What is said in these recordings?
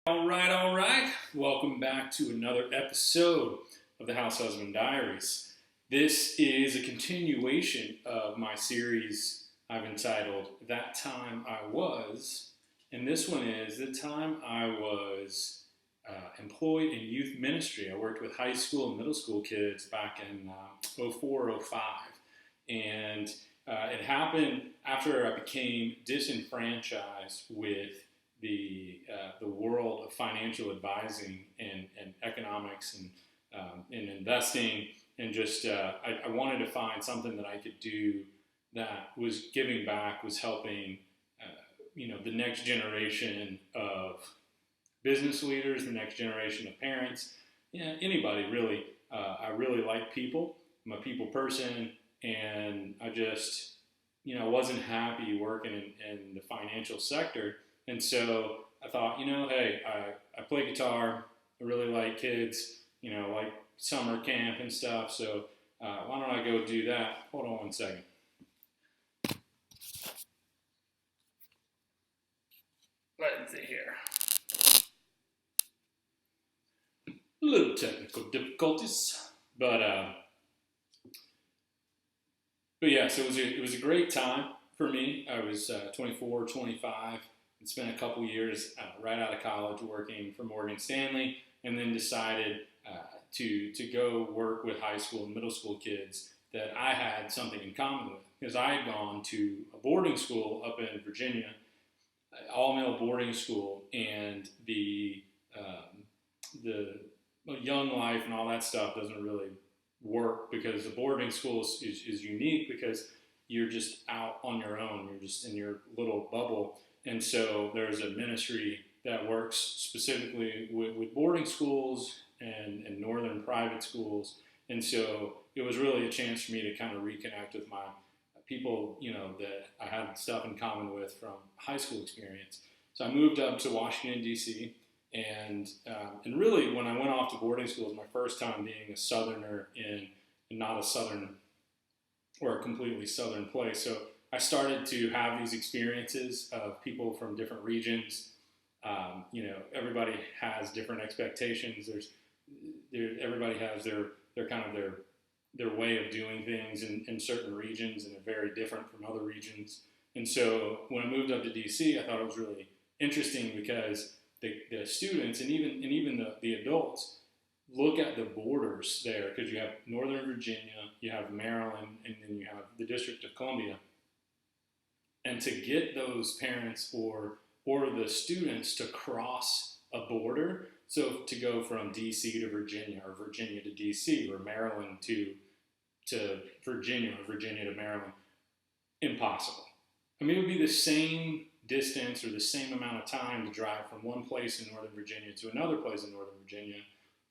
All right. Welcome back to another episode of the House Husband Diaries. This is a continuation of my series I've entitled That Time I Was. And this one is the time I was employed in youth ministry. I worked with high school and middle school kids back in 04, 05. And it happened after I became disenfranchised with the world of financial advising and economics and investing, and just I wanted to find something that I could do that was giving back, was helping the next generation of business leaders, the next generation of parents, anybody really. I really like people. I'm a people person, and I just wasn't happy working in the financial sector. And so I thought, hey, I play guitar. I really like kids, like summer camp and stuff. So why don't I go do that? Hold on one second. Let's see here. A little technical difficulties, but yeah. So it was a great time for me. I was 24, 25. And spent a couple years right out of college working for Morgan Stanley, and then decided to go work with high school and middle school kids that I had something in common with, because I had gone to a boarding school up in Virginia, all male boarding school, and the young life and all that stuff doesn't really work, because the boarding school is unique because you're just out on your own. You're just in your little bubble. And so there's a ministry that works specifically with boarding schools and northern private schools. And so it was really a chance for me to kind of reconnect with my people, that I had stuff in common with from high school experience. So I moved up to Washington, D.C., and really when I went off to boarding school, it was my first time being a Southerner in not a Southern or a completely Southern place. So I started to have these experiences of people from different regions. Everybody has different expectations. Everybody has their kind of their way of doing things in certain regions, and they're very different from other regions. And so when I moved up to DC, I thought it was really interesting because the students and even the adults look at the borders there, because you have Northern Virginia, you have Maryland, and then you have the District of Columbia. And to get those parents or the students to cross a border, so to go from DC to Virginia, or Virginia to DC, or Maryland to Virginia, or Virginia to Maryland, impossible. I mean, it would be the same distance or the same amount of time to drive from one place in Northern Virginia to another place in Northern Virginia,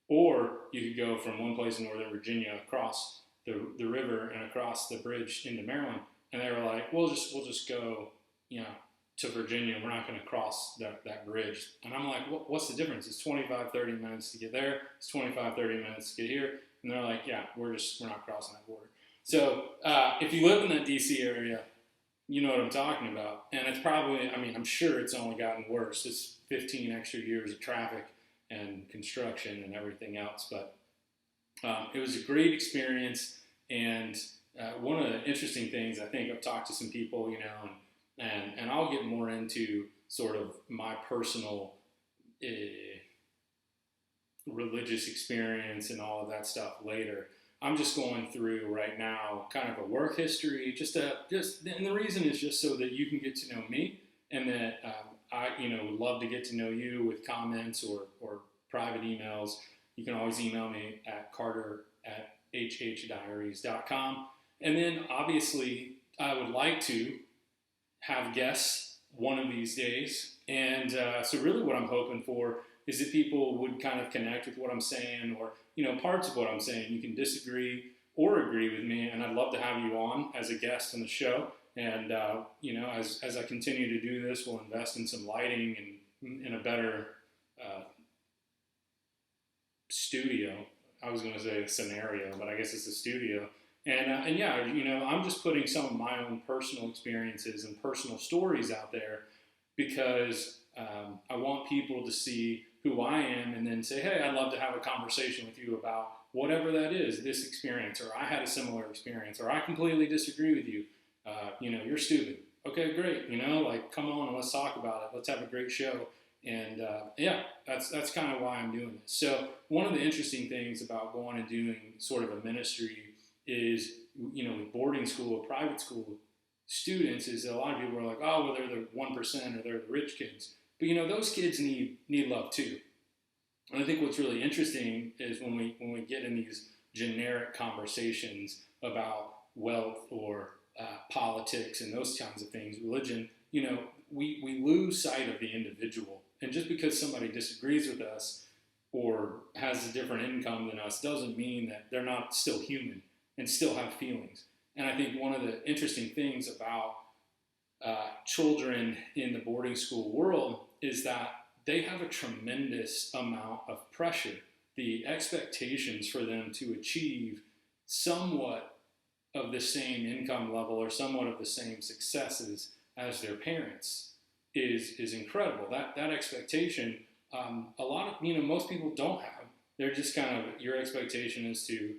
or you could go from one place in Northern Virginia across the river and across the bridge into Maryland. And they were like, we'll just go, to Virginia. We're not going to cross that bridge. And I'm like, what's the difference? It's 25, 30 minutes to get there. It's 25, 30 minutes to get here. And they're like, yeah, we're not crossing that border. So if you live in that DC area, you know what I'm talking about. And it's probably, I'm sure it's only gotten worse. It's 15 extra years of traffic and construction and everything else. But it was a great experience. And one of the interesting things, I think I've talked to some people, and I'll get more into sort of my personal religious experience and all of that stuff later. I'm just going through right now kind of a work history, and the reason is just so that you can get to know me, and that I, would love to get to know you with comments or private emails. You can always email me at carter@hhdiaries.com. And then obviously I would like to have guests one of these days. And so really what I'm hoping for is that people would kind of connect with what I'm saying, or, parts of what I'm saying. You can disagree or agree with me, and I'd love to have you on as a guest on the show. And, as I continue to do this, we'll invest in some lighting and in a better studio. I was going to say a scenario, but I guess it's a studio. And yeah, I'm just putting some of my own personal experiences and personal stories out there, because I want people to see who I am and then say, hey, I'd love to have a conversation with you about whatever that is, this experience, or I had a similar experience, or I completely disagree with you. You're stupid. Okay, great. Like, come on and let's talk about it. Let's have a great show. And that's kind of why I'm doing this. So one of the interesting things about going and doing sort of a ministry is, with boarding school or private school students, is that a lot of people are like, oh, well, they're the 1% or they're the rich kids. But those kids need love too. And I think what's really interesting is when we get in these generic conversations about wealth or politics and those kinds of things, religion, we lose sight of the individual. And just because somebody disagrees with us or has a different income than us doesn't mean that they're not still human and still have feelings. And I think one of the interesting things about children in the boarding school world is that they have a tremendous amount of pressure. The expectations for them to achieve somewhat of the same income level or somewhat of the same successes as their parents is incredible. That expectation, a lot of, most people don't have. They're just kind of, your expectation is to,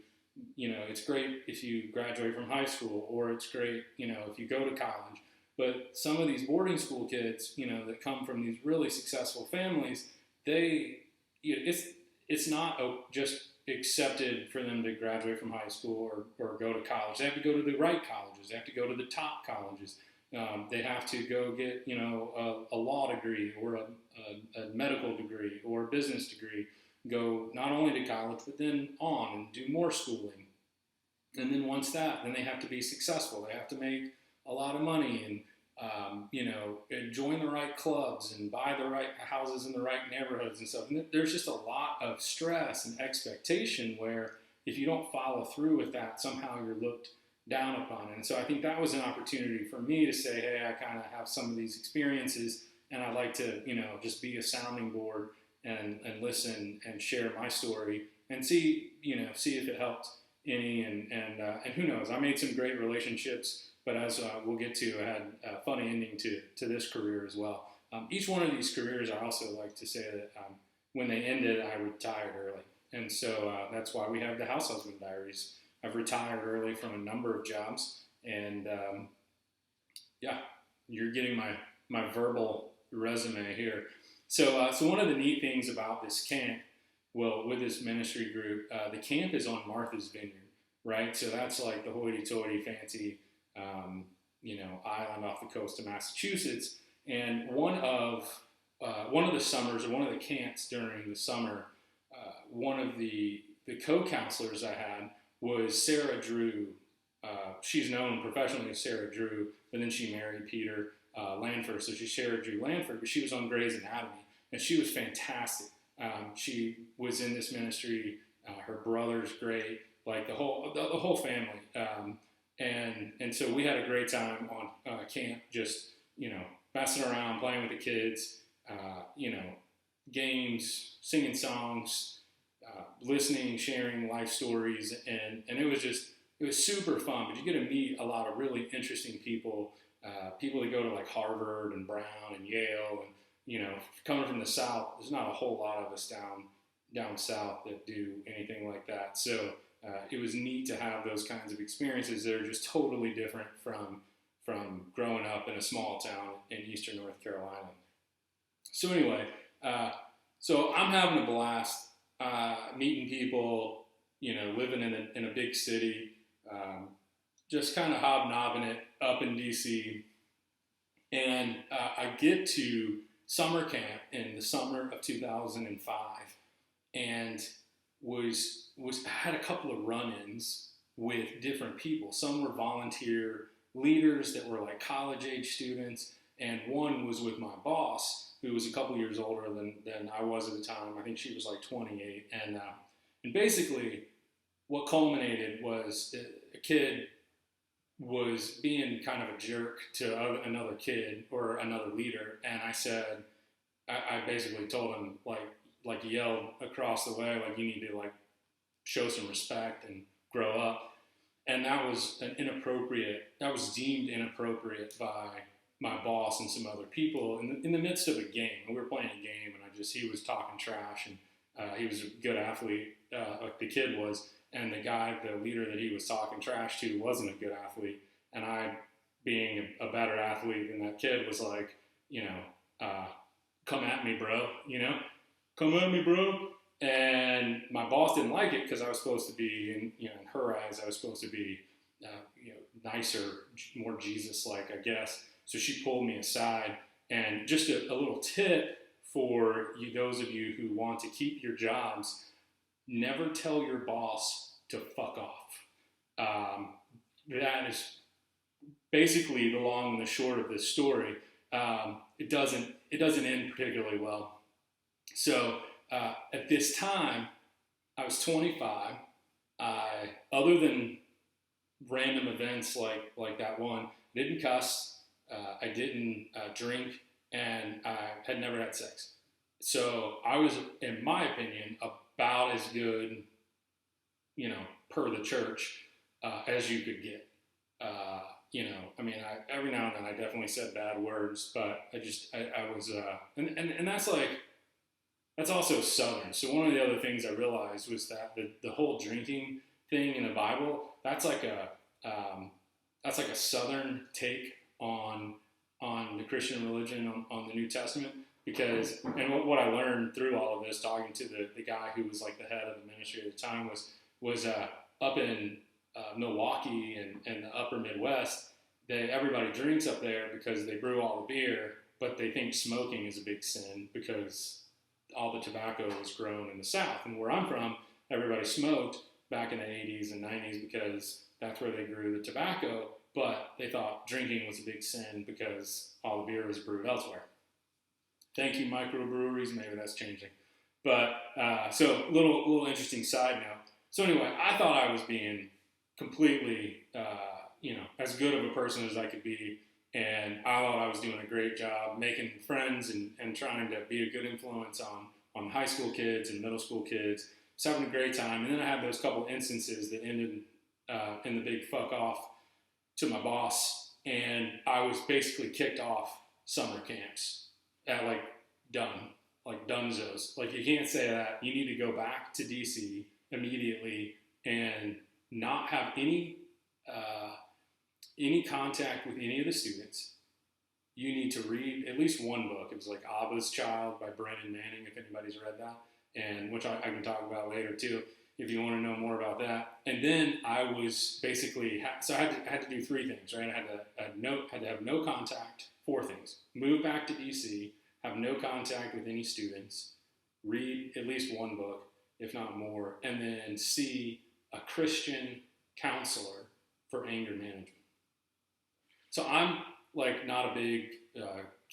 it's great if you graduate from high school, or it's great, if you go to college. But some of these boarding school kids, that come from these really successful families, it's not just accepted for them to graduate from high school or go to college. They have to go to the right colleges. They have to go to the top colleges. They have to go get, a law degree or a medical degree or a business degree. Go not only to college, but then on and do more schooling. And then once then they have to be successful. They have to make a lot of money and, and join the right clubs and buy the right houses in the right neighborhoods and stuff. And there's just a lot of stress and expectation where if you don't follow through with that, somehow you're looked down upon. And so I think that was an opportunity for me to say, hey, I kind of have some of these experiences and I'd like to, just be a sounding board and listen and share my story and see if it helped any. And who knows, I made some great relationships. But as we'll get to, I had a funny ending to this career as well. Each one of these careers, I also like to say that when they ended, I retired early. And so that's why we have the House Husband Diaries. I've retired early from a number of jobs. And you're getting my verbal resume here. So one of the neat things about this camp, with this ministry group, the camp is on Martha's Vineyard, right? So that's like the hoity-toity fancy island off the coast of Massachusetts. And one of the summers, or one of the camps during the summer, one of the co-counselors I had was Sarah Drew. She's known professionally as Sarah Drew, but then she married Peter Lanford, so she's Sarah Drew Lanford, but she was on Grey's Anatomy, and she was fantastic. She was in this ministry. Her brother's great, like the whole family. And so we had a great time on camp, just, messing around, playing with the kids, games, singing songs, listening, sharing life stories. And it was super fun, but you get to meet a lot of really interesting people, people that go to like Harvard and Brown and Yale. And, coming from the South, there's not a whole lot of us down South that do anything like that. So it was neat to have those kinds of experiences that are just totally different from growing up in a small town in eastern North Carolina. So anyway, so I'm having a blast meeting people, living in a big city, just kind of hobnobbing it up in D.C. And I get to summer camp in the summer of 2005 and had a couple of run-ins with different people. Some were volunteer leaders that were like college-age students, and one was with my boss, who was a couple years older than I was at the time. I think she was like 28. And basically, what culminated was a kid was being kind of a jerk to another kid or another leader, and I basically told him, like yelled across the way, like, you need to like show some respect and grow up. And that was deemed inappropriate by my boss and some other people in the midst of a game. We were playing a game, and he was talking trash, and he was a good athlete, like the kid was, and the leader that he was talking trash to wasn't a good athlete, and I, being a better athlete than that kid, was like, come at me, bro, come at me, bro. And my boss didn't like it because I was supposed to be, in her eyes, I was supposed to be, nicer, more Jesus-like, I guess. So she pulled me aside, and just a little tip for those of you who want to keep your jobs: never tell your boss to fuck off. That is basically the long and the short of this story. It doesn't end particularly well. So at this time, I was 25. Other than random events like that one, I didn't cuss, I didn't drink, and I had never had sex. So I was, in my opinion, about as good, per the church, as you could get. Every now and then I definitely said bad words, but I was, and that's also Southern. So one of the other things I realized was that the whole drinking thing in the Bible, that's like a Southern take on the Christian religion, on the New Testament, because, and what I learned through all of this, talking to the guy who was like the head of the ministry at the time, was up in Milwaukee and the upper Midwest, everybody drinks up there because they brew all the beer, but they think smoking is a big sin because all the tobacco was grown in the South. And where I'm from, everybody smoked back in the 80s and 90s because that's where they grew the tobacco, but they thought drinking was a big sin because all the beer was brewed elsewhere. Thank you, microbreweries. Maybe that's changing. But so little interesting side note. So anyway, I thought I was being completely, as good of a person as I could be, and I thought I was doing a great job making friends and trying to be a good influence on high school kids and middle school kids. I was having a great time, and then I had those couple instances that ended in the big fuck off to my boss, and I was basically kicked off summer camps at dunzos. Like, you can't say that. You need to go back to DC immediately and not have any contact with any of the students. You need to read at least one book. It was like Abba's Child by Brennan Manning, if anybody's read that, and which I can talk about later too, if you want to know more about that. And then I was basically, so I had to do three things, right? I had to have no contact, 4 things: move back to DC, have no contact with any students, read at least one book, if not more, and then see a Christian counselor for anger management. So I'm like not a big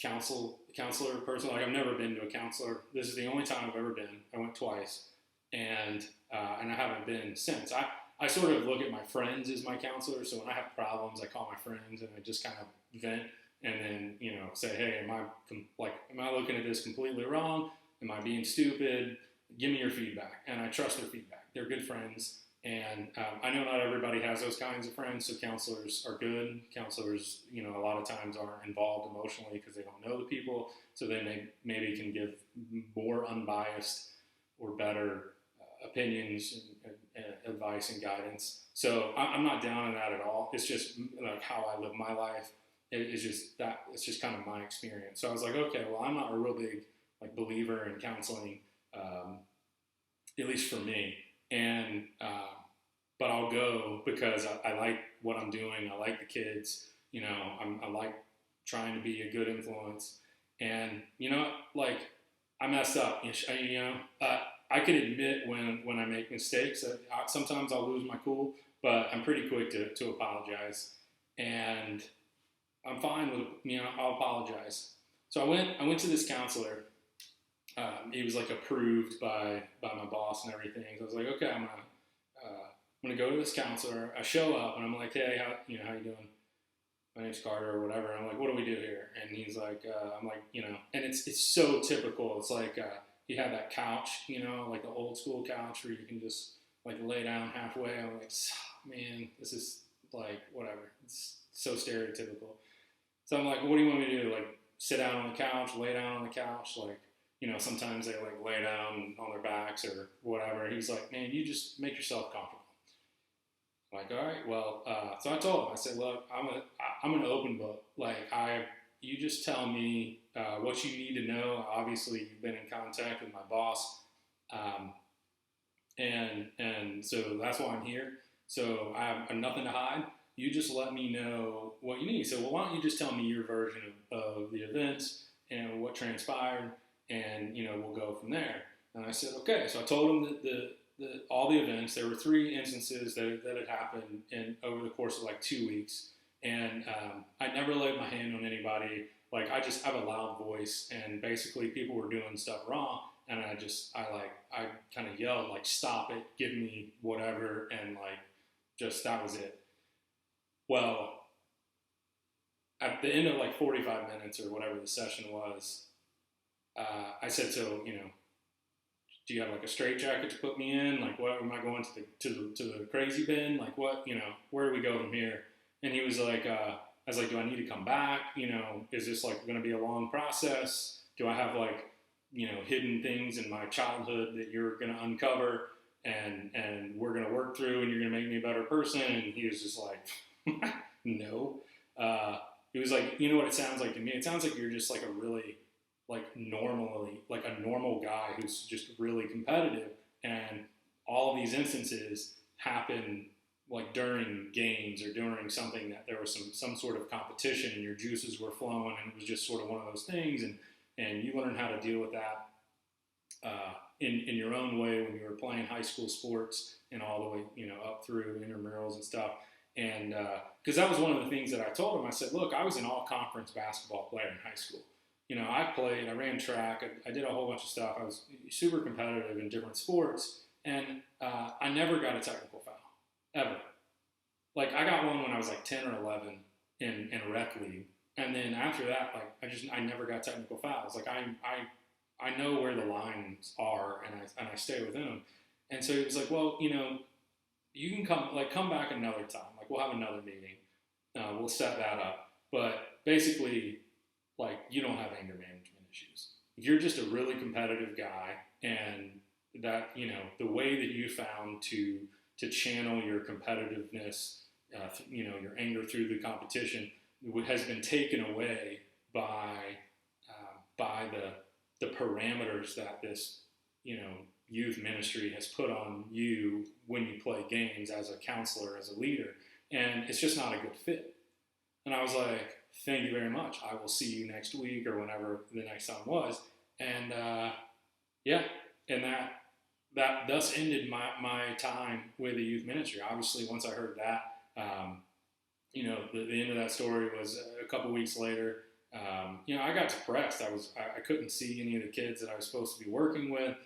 counselor person. Like, I've never been to a counselor. This is the only time I've ever been. I went twice, and I haven't been since. I sort of look at my friends as my counselor. So when I have problems, I call my friends and I just kind of vent, and then say, hey, am I looking at this completely wrong? Am I being stupid? Give me your feedback. And I trust their feedback. They're good friends. And I know not everybody has those kinds of friends, so counselors are good. Counselors, a lot of times aren't involved emotionally because they don't know the people, so they maybe can give more unbiased or better opinions and advice and guidance. So I'm not down on that at all. It's just like how I live my life. It's just kind of my experience. So I was like, okay, well, I'm not a real big believer in counseling, at least for me. And but I'll go because I like what I'm doing. I like the kids. I like trying to be a good influence. And I messed up. I can admit when I make mistakes. Sometimes I'll lose my cool, but I'm pretty quick to apologize. And I'm fine with I'll apologize. So I went to this counselor. He was approved by my boss and everything. So I was like, okay, I'm gonna go to this counselor. I show up and I'm like, hey, how you doing? My name's Carter or whatever. I'm like, what do we do here? And he's like, I'm like, and it's so typical. It's like he had that couch, like the old school couch where you can just lay down halfway. I'm like, man, this is whatever. It's so stereotypical. So I'm like, what do you want me to do? Like, sit down on the couch, lay down on the couch? Like, sometimes they like lay down on their backs or whatever. He's like, man, you just make yourself comfortable. I'm like, all right, well, so I told him, I said, look, I'm an open book. Like, you just tell me what you need to know. Obviously, you've been in contact with my boss, um, and so that's why I'm here. So I have nothing to hide. You just let me know what you need. So, well, why don't you just tell me your version of the events and what transpired, and we'll go from there. And I said, okay. So I told him that all the events. There were 3 instances that had happened over the course of like 2 weeks, and I never laid my hand on anybody. Like, I just have a loud voice, and basically people were doing stuff wrong, and I kind of yelled like, "Stop it! Give me whatever!" And like, just that was it. Well, at the end of like 45 minutes or whatever the session was, I said, "So, do you have like a straight jacket to put me in? Like, what am I going to the crazy bin? Like, what, where do we go from here?" And he was like, I was like, "Do I need to come back? Is this like going to be a long process? Do I have like, hidden things in my childhood that you're going to uncover and we're going to work through and you're going to make me a better person?" And he was just like, "No." He was like, "You know what it sounds like to me? It sounds like you're just like a really like a normal guy who's just really competitive, and all of these instances happen like during games or during something that there was some sort of competition and your juices were flowing, and it was just sort of one of those things, and you learn how to deal with that in your own way when you were playing high school sports and all the way up through intramurals and stuff." And because that was one of the things that I told him. I said, "Look, I was an all conference basketball player in high school. I played, I ran track, I did a whole bunch of stuff. I was super competitive in different sports, and I never got a technical foul, ever. Like, I got one when I was like 10 or 11 in rec league, and then after that, like, I never got technical fouls. Like, I know where the lines are, and I stay within them." And so he was like, "Well, you can come back another time. Like, we'll have another meeting. We'll set that up. But basically, like, you don't have anger management issues. You're just a really competitive guy, and that the way that you found to channel your competitiveness, your anger through the competition, has been taken away by the parameters that this youth ministry has put on you when you play games as a counselor, as a leader, and it's just not a good fit." And I was like, "Thank you very much. I will see you next week," or whenever the next time was. And yeah, and that thus ended my time with the youth ministry. Obviously, once I heard that, the end of that story was a couple weeks later. I got depressed. I couldn't see any of the kids that I was supposed to be working with.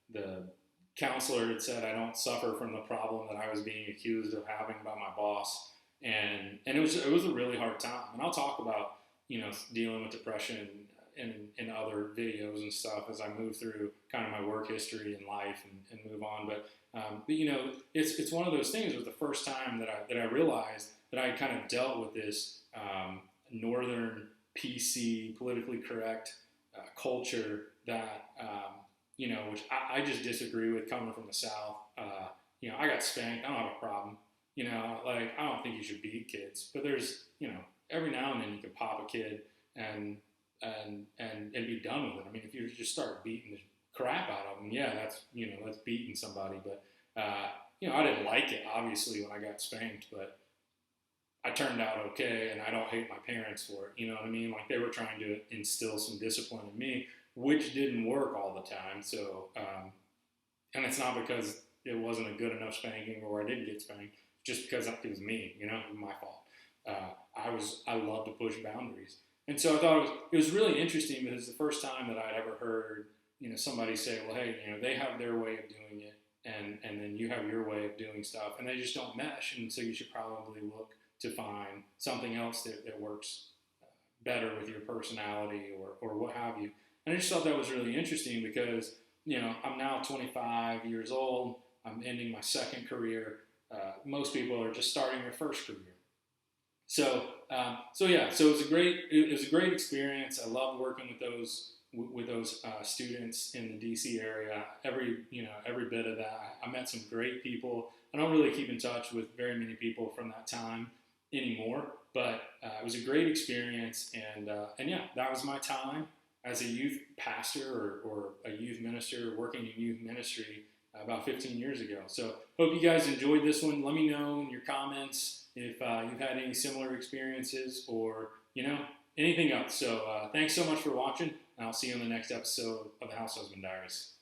The counselor had said I don't suffer from the problem that I was being accused of having by my boss. And it was a really hard time. And I'll talk about dealing with depression in other videos and stuff as I move through kind of my work history and life and move on. But it's one of those things. It was the first time that I realized that I kind of dealt with this northern PC politically correct culture that which I just disagree with coming from the South. I got spanked. I don't have a problem. Like, I don't think you should beat kids, but there's, every now and then you can pop a kid and be done with it. I mean, if you just start beating the crap out of them, yeah, that's beating somebody. But, I didn't like it, obviously, when I got spanked, but I turned out okay, and I don't hate my parents for it. You know what I mean? Like, they were trying to instill some discipline in me, which didn't work all the time. So, and it's not because it wasn't a good enough spanking or I didn't get spanked, just because it was me, my fault. I love to push boundaries. And so I thought it was really interesting because it's the first time that I'd ever heard, somebody say, well, hey, they have their way of doing it, and then you have your way of doing stuff, and they just don't mesh. And so you should probably look to find something else that works better with your personality or what have you. And I just thought that was really interesting because, I'm now 25 years old. I'm ending my second career. Most people are just starting their first career. So it was a great experience. I loved working with those students in the DC area. Every bit of that. I met some great people. I don't really keep in touch with very many people from that time anymore, but it was a great experience. And yeah, that was my time as a youth pastor or a youth minister working in youth ministry about 15 years ago. So hope you guys enjoyed this one. Let me know in your comments if you've had any similar experiences or anything else. So thanks so much for watching, and I'll see you on the next episode of the House Husband Diaries.